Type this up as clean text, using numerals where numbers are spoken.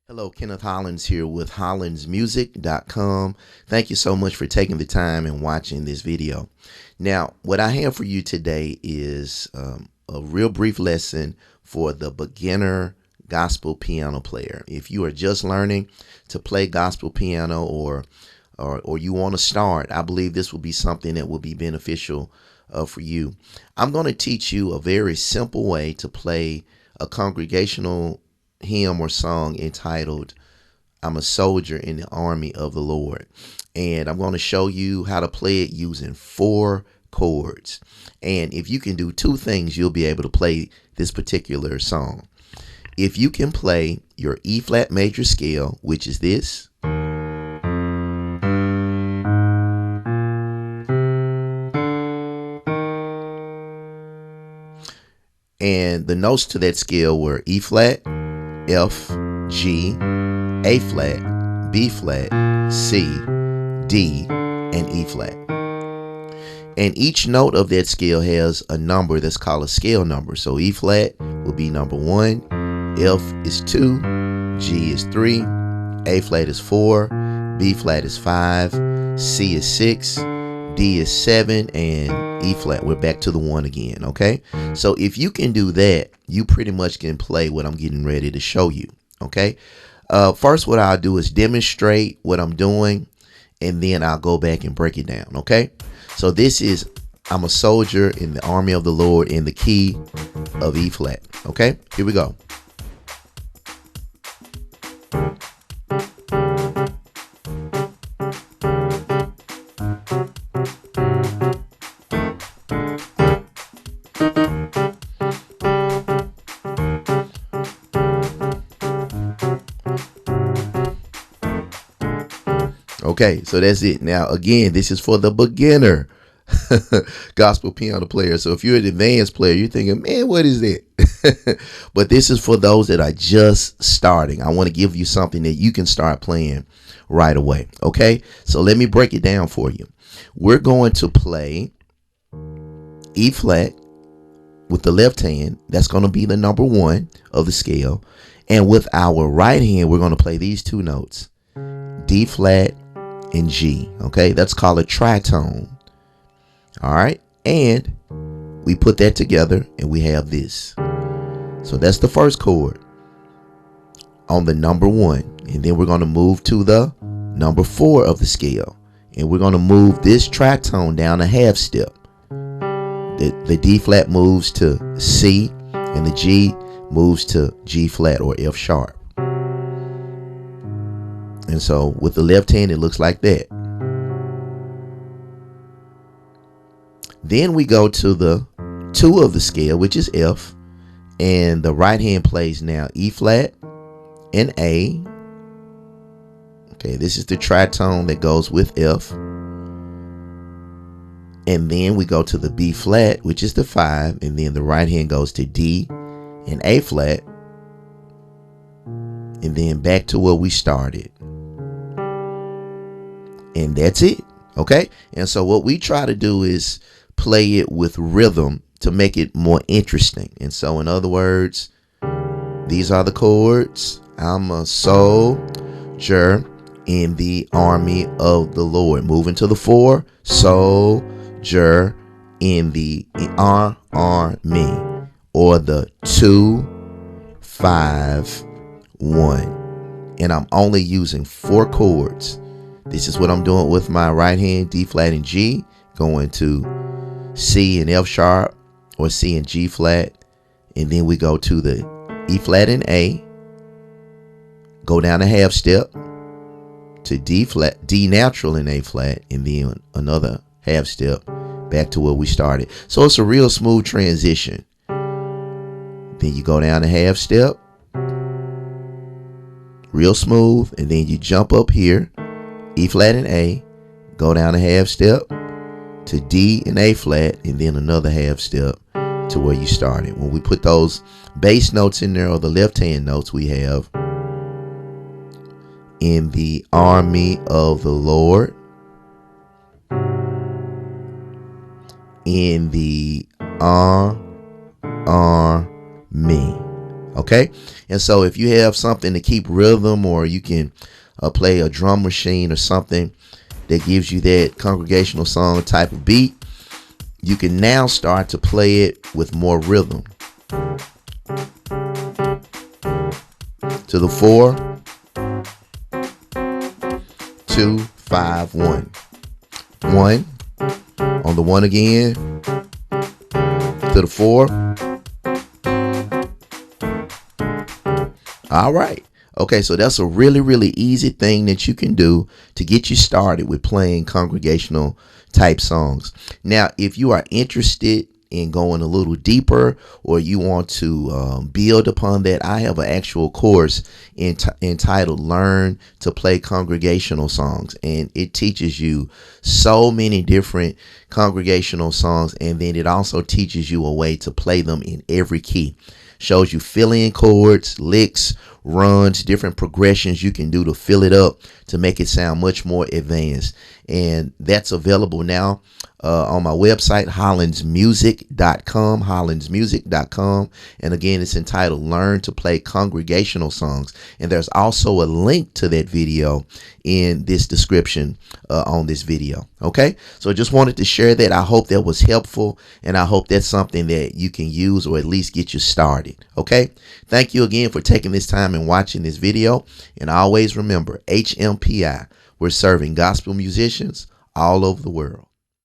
Hello, Kenneth Hollins here with hollinsmusic.com. Thank you so much for taking the time and watching this video. Now, what I have for you today is a real brief lesson for the beginner gospel piano player. If you are just learning to play gospel piano or you want to start, I believe this will be something that will be beneficial for you. I'm going to teach you a very simple way to play a congregational hymn or song entitled "I'm a Soldier in the Army of the Lord." And I'm going to show you how to play it using 4 chords. And if you can do 2 things, you'll be able to play this particular song. If you can play your E flat major scale, which is this, and the notes to that scale were E flat, F, G, A flat, B flat, C, D, and E flat. And each note of that scale has a number that's called a scale number. So E flat will be number 1, F is 2, G is 3, A flat is 4, B flat is 5, C is 6, D is 7, and E flat, we're back to the 1 again, okay? So if you can do that, you pretty much can play what I'm getting ready to show you, okay? First, what I'll do is demonstrate what I'm doing, and then I'll go back and break it down, okay? So this is "I'm a Soldier in the Army of the Lord" in the key of E flat, okay? Here we go. Okay, so that's it. Now, again, this is for the beginner gospel piano player. So if you're an advanced player, you're thinking, man, what is that? But this is for those that are just starting. I want to give you something that you can start playing right away. Okay, so let me break it down for you. We're going to play E flat with the left hand. That's going to be the number 1 of the scale. And with our right hand, we're going to play these 2 notes, D flat and G. Okay, that's called a tritone. All right, and we put that together and we have this. So that's the first chord on the number 1, and then we're going to move to the number 4 of the scale, and we're going to move this tritone down a half step. The D flat moves to C, and the G moves to G flat or F sharp. And so with the left hand, it looks like that. Then we go to the 2 of the scale, which is F, and the right hand plays now E flat and A. Okay, this is the tritone that goes with F. And then we go to the B flat, which is the 5, and then the right hand goes to D and A flat, and then back to where we started. And that's it, okay? And so what we try to do is play it with rhythm to make it more interesting. And so in other words, these are the chords. I'm a soldier in the army of the Lord. Moving to the 4, soldier in the army, or the 2, 5, 1. And I'm only using 4 chords. This is what I'm doing with my right hand, D flat and G, going to C and F sharp, or C and G flat. And then we go to the E flat and A, go down a half step to D flat, D natural and A flat, and then another half step back to where we started. So it's a real smooth transition. Then you go down a half step, real smooth, and then you jump up here, E flat and A, go down a half step to D and A flat, and then another half step to where you started. When we put those bass notes in there, or the left hand notes, we have "In the army of the Lord," "In the army." Okay. And so if you have something to keep rhythm, or you can play a drum machine or something that gives you that congregational song type of beat, you can now start to play it with more rhythm. To the 4, 2, 5, 1. 1. On the 1 again. To the 4. All right. Okay, so that's a really, really easy thing that you can do to get you started with playing congregational type songs. Now, if you are interested in going a little deeper, or you want to build upon that, I have an actual course entitled Learn to Play Congregational Songs, and it teaches you so many different congregational songs, and then it also teaches you a way to play them in every key. Shows you fill-in chords, licks, runs, different progressions you can do to fill it up to make it sound much more advanced. And that's available now on my website, hollandsmusic.com. And again, it's entitled Learn to Play Congregational Songs. And there's also a link to that video in this description on this video. Okay, so I just wanted to share that. I hope that was helpful, and I hope that's something that you can use, or at least get you started. Okay, thank you again for taking this time and watching this video. And always remember, HMPI, we're serving gospel musicians all over the world.